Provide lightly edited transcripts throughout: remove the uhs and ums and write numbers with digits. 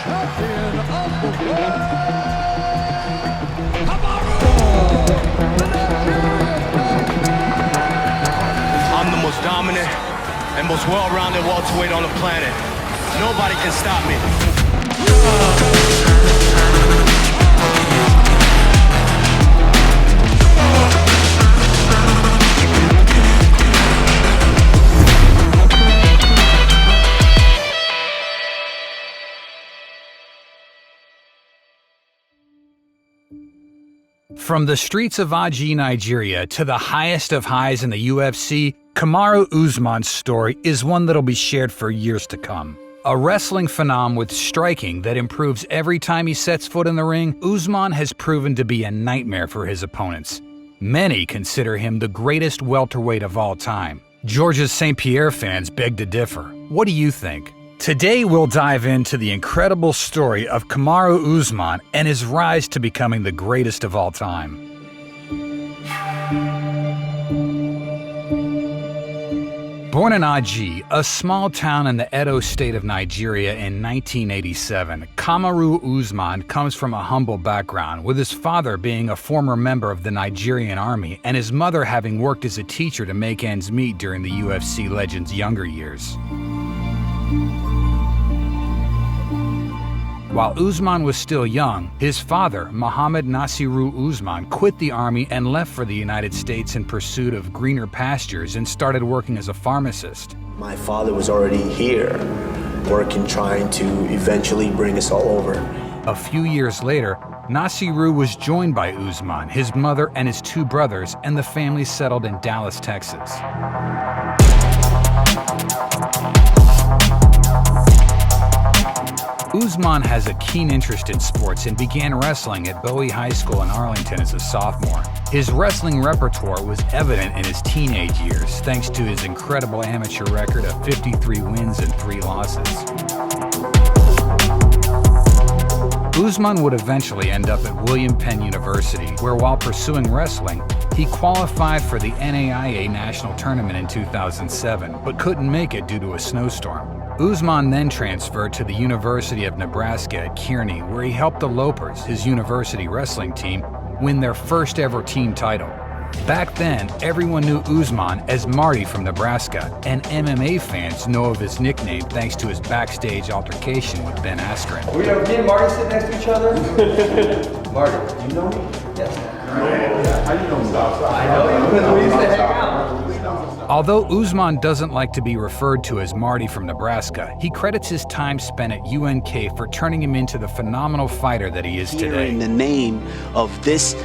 Champion of the world, I'm the most dominant and most well-rounded welterweight on the planet. Nobody can stop me. From the streets of Aji, Nigeria, to the highest of highs in the UFC, Kamaru Usman's story is one that'll be shared for years to come. A wrestling phenom with striking that improves every time he sets foot in the ring, Usman has proven to be a nightmare for his opponents. Many consider him the greatest welterweight of all time. Georgia's St. Pierre fans beg to differ. What do you think? Today we'll dive into the incredible story of Kamaru Usman and his rise to becoming the greatest of all time. Born in Aji, a small town in the Edo state of Nigeria in 1987, Kamaru Usman comes from a humble background, with his father being a former member of the Nigerian army and his mother having worked as a teacher to make ends meet during the UFC legend's younger years. While Usman was still young, his father, Muhammad Nasiru Usman, quit the army and left for the United States in pursuit of greener pastures and started working as a pharmacist. My father was already here, working, trying to eventually bring us all over. A few years later, Nasiru was joined by Usman, his mother, and his two brothers, and the family settled in Dallas, Texas. Usman has a keen interest in sports and began wrestling at Bowie High School in Arlington as a sophomore. His wrestling repertoire was evident in his teenage years, thanks to his incredible amateur record of 53 wins and 3 losses. Usman would eventually end up at William Penn University, where while pursuing wrestling, he qualified for the NAIA National Tournament in 2007, but couldn't make it due to a snowstorm. Usman then transferred to the University of Nebraska at Kearney, where he helped the Lopers, his university wrestling team, win their first ever team title. Back then, everyone knew Usman as Marty from Nebraska, and MMA fans know of his nickname thanks to his backstage altercation with Ben Askren. Me and Marty sit next to each other? Marty, do you know me? Yes. How do you know me? I know you because we used to hang out. Although Usman doesn't like to be referred to as Marty from Nebraska, he credits his time spent at UNK for turning him into the phenomenal fighter that he is today. Hearing the name of this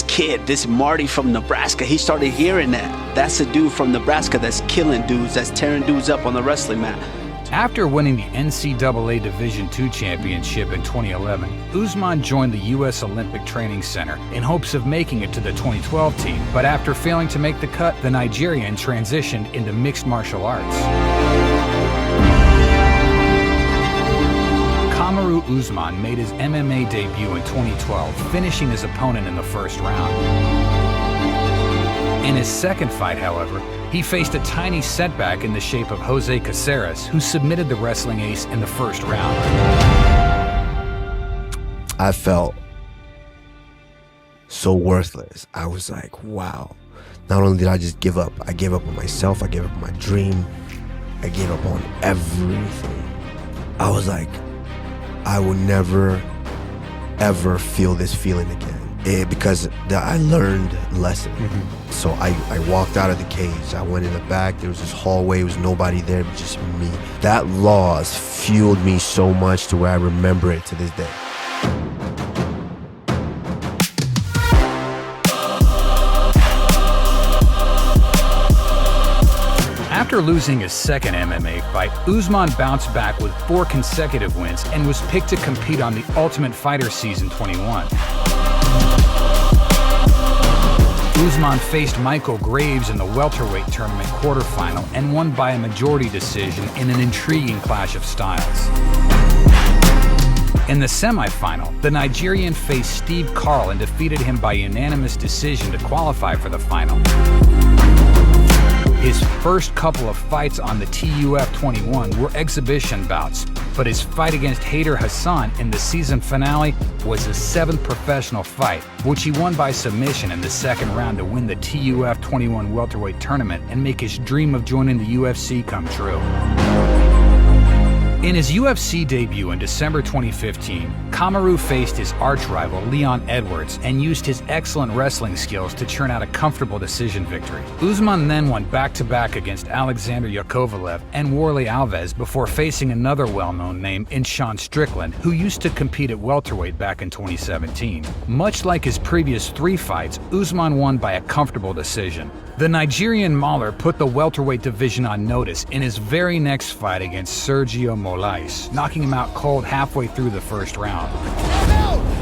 kid, this Marty from Nebraska, he started hearing that. That's a dude from Nebraska that's killing dudes, that's tearing dudes up on the wrestling mat. After winning the NCAA Division II championship in 2011, Usman joined the U.S. Olympic Training Center in hopes of making it to the 2012 team, but after failing to make the cut, the Nigerian transitioned into mixed martial arts. Kamaru Usman made his MMA debut in 2012, finishing his opponent in the first round. In his second fight, however, he faced a tiny setback in the shape of Jose Caceres, who submitted the wrestling ace in the first round. I felt so worthless. I was like, wow. Not only did I just give up, I gave up on myself, I gave up on my dream, I gave up on everything. I was like, I will never, ever feel this feeling again. Because I learned a lesson. So I walked out of the cage. I went in the back. There was this hallway. There was nobody there but just me. That loss fueled me so much to where I remember it to this day. After losing his second MMA fight, Usman bounced back with 4 consecutive wins and was picked to compete on the Ultimate Fighter Season 21. Usman faced Michael Graves in the welterweight tournament quarterfinal and won by a majority decision in an intriguing clash of styles. In the semifinal, the Nigerian faced Steve Carl and defeated him by unanimous decision to qualify for the final. His first couple of fights on the TUF 21 were exhibition bouts, but his fight against Haider Hassan in the season finale was his 7th professional fight, which he won by submission in the second round to win the TUF 21 welterweight tournament and make his dream of joining the UFC come true. In his UFC debut in December 2015, Kamaru faced his arch-rival Leon Edwards and used his excellent wrestling skills to churn out a comfortable decision victory. Usman then won back-to-back against Alexander Yakovlev and Warlley Alves before facing another well-known name in Sean Strickland, who used to compete at welterweight back in 2017. Much like his previous 3 fights, Usman won by a comfortable decision. The Nigerian mauler put the welterweight division on notice in his very next fight against Sergio Moraes, knocking him out cold halfway through the first round.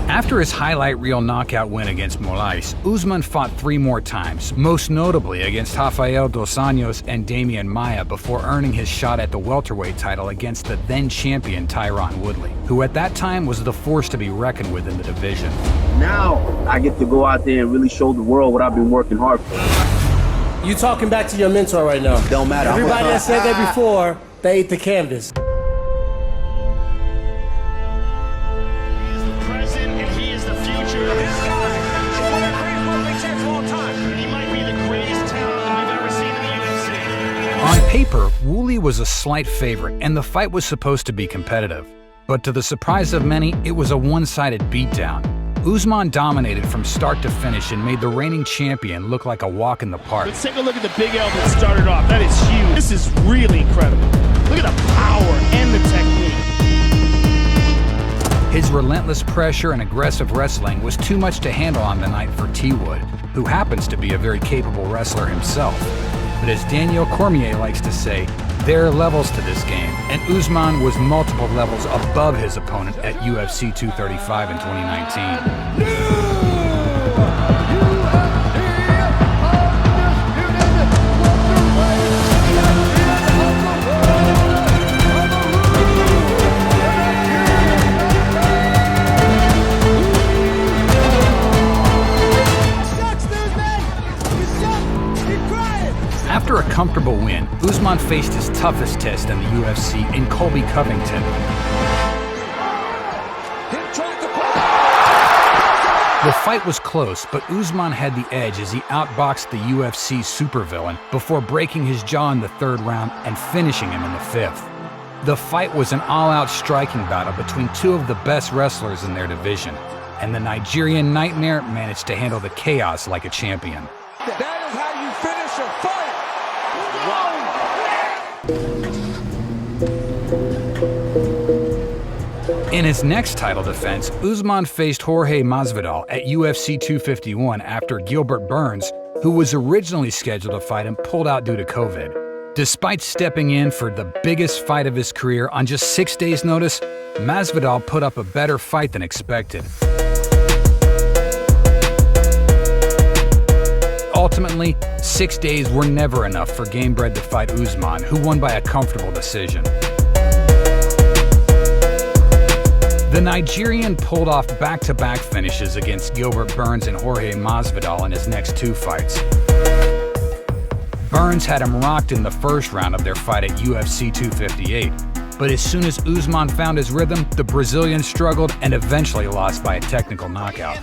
After his highlight reel knockout win against Moraes, Usman fought 3 more times, most notably against Rafael Dos Anjos and Damian Maia before earning his shot at the welterweight title against the then-champion Tyron Woodley, who at that time was the force to be reckoned with in the division. Now I get to go out there and really show the world what I've been working hard for. You talking back to your mentor right now. Don't matter. Everybody that said that before, they ate the canvas. He is the present and he is the future. This guy is one of the greatest welterweight champs of all time. He might be the greatest talent we've ever seen in the UFC. On paper, Woodley was a slight favorite, and the fight was supposed to be competitive. But to the surprise of many, it was a one-sided beatdown. Usman dominated from start to finish and made the reigning champion look like a walk in the park. Let's take a look at the big L that started off. That is huge. This is really incredible. Look at the power and the technique. His relentless pressure and aggressive wrestling was too much to handle on the night for T. Wood, who happens to be a very capable wrestler himself. But as Daniel Cormier likes to say, there are levels to this game, and Usman was multiple levels above his opponent at UFC 235 in 2019. After a comfortable win, Usman faced his toughest test in the UFC in Colby Covington. The fight was close, but Usman had the edge as he outboxed the UFC supervillain before breaking his jaw in the 3rd round and finishing him in the 5th. The fight was an all-out striking battle between 2 of the best wrestlers in their division, and the Nigerian Nightmare managed to handle the chaos like a champion. That is how you finish a fight. In his next title defense, Usman faced Jorge Masvidal at UFC 251 after Gilbert Burns, who was originally scheduled to fight him, pulled out due to COVID. Despite stepping in for the biggest fight of his career on just 6 days' notice, Masvidal put up a better fight than expected. Ultimately, 6 days were never enough for Gamebred to fight Usman, who won by a comfortable decision. The Nigerian pulled off back-to-back finishes against Gilbert Burns and Jorge Masvidal in his next 2 fights. Burns had him rocked in the 1st round of their fight at UFC 258, but as soon as Usman found his rhythm, the Brazilian struggled and eventually lost by a technical knockout.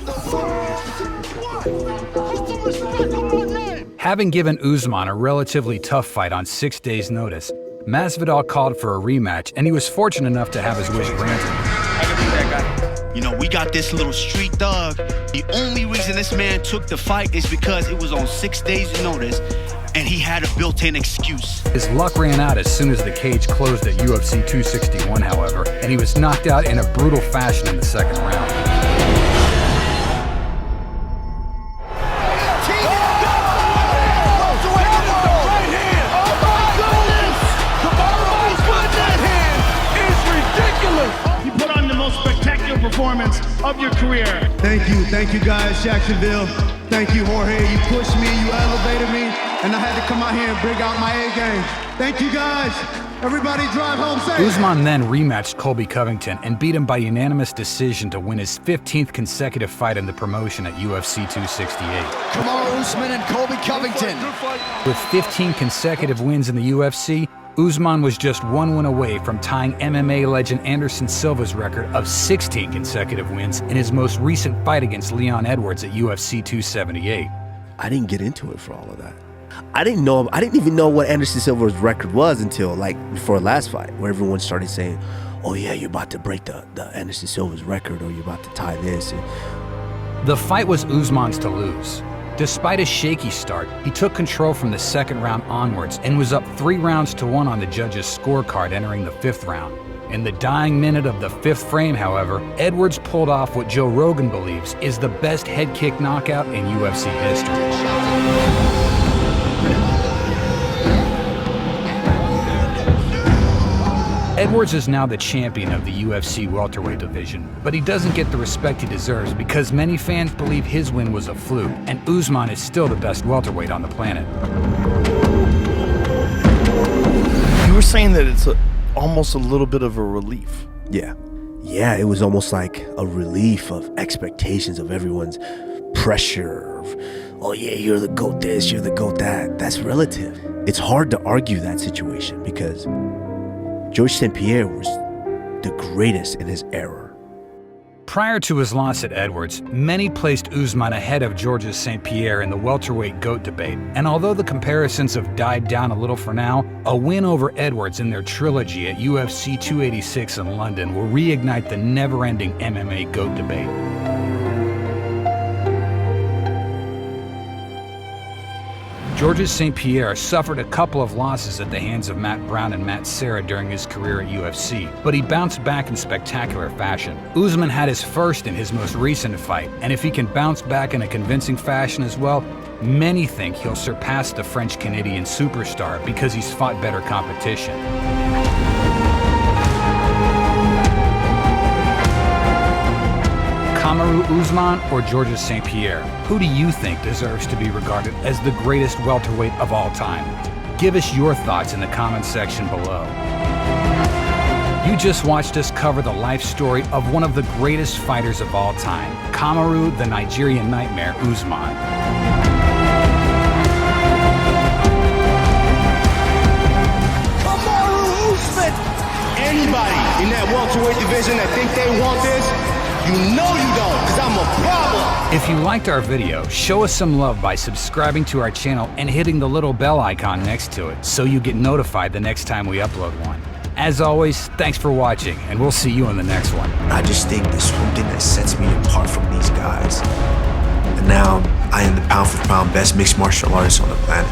Having given Usman a relatively tough fight on 6 days' notice, Masvidal called for a rematch, and he was fortunate enough to have his wish granted. You know, we got this little street thug. The only reason this man took the fight is because it was on 6 days' notice, and he had a built-in excuse. His luck ran out as soon as the cage closed at UFC 261, however, and he was knocked out in a brutal fashion in the 2nd round. Performance of your career. Thank you guys, Jacksonville. Thank you, Jorge. You pushed me, you elevated me, and I had to come out here and bring out my A game. Thank you, guys. Everybody drive home safe. Usman then rematched Colby Covington and beat him by unanimous decision to win his 15th consecutive fight in the promotion at UFC 268. Kamaru Usman and Colby Covington. With 15 consecutive wins in the UFC, Usman was just one win away from tying MMA legend Anderson Silva's record of 16 consecutive wins in his most recent fight against Leon Edwards at UFC 278. I didn't get into it for all of that. I didn't even know what Anderson Silva's record was until like before last fight, where everyone started saying, oh yeah, you're about to break the Anderson Silva's record, or you're about to tie this. The fight was Usman's to lose. Despite a shaky start, he took control from the second round onwards and was up 3 rounds to 1 on the judges' scorecard entering the 5th round. In the dying minute of the 5th frame, however, Edwards pulled off what Joe Rogan believes is the best head kick knockout in UFC history. Edwards is now the champion of the UFC welterweight division, but he doesn't get the respect he deserves because many fans believe his win was a fluke, and Usman is still the best welterweight on the planet. You were saying that it's almost a little bit of a relief. Yeah, it was almost like a relief of expectations of everyone's pressure. Oh yeah, you're the GOAT this, you're the GOAT that. That's relative. It's hard to argue that situation because Georges St-Pierre was the greatest in his era. Prior to his loss at Edwards, many placed Usman ahead of Georges St-Pierre in the welterweight GOAT debate, and although the comparisons have died down a little for now, a win over Edwards in their trilogy at UFC 286 in London will reignite the never-ending MMA GOAT debate. Georges St-Pierre suffered a couple of losses at the hands of Matt Brown and Matt Serra during his career at UFC, but he bounced back in spectacular fashion. Usman had his first in his most recent fight, and if he can bounce back in a convincing fashion as well, many think he'll surpass the French-Canadian superstar because he's fought better competition. Kamaru Usman or Georges St-Pierre? Who do you think deserves to be regarded as the greatest welterweight of all time? Give us your thoughts in the comments section below. You just watched us cover the life story of one of the greatest fighters of all time, Kamaru the Nigerian Nightmare Usman. Kamaru Usman! Anybody in that welterweight division that think they want this, you know you don't, because I'm a problem. If you liked our video, show us some love by subscribing to our channel and hitting the little bell icon next to it so you get notified the next time we upload one. As always, thanks for watching, and we'll see you in the next one. I just think there's something that sets me apart from these guys. And now I am the pound for pound best mixed martial artist on the planet.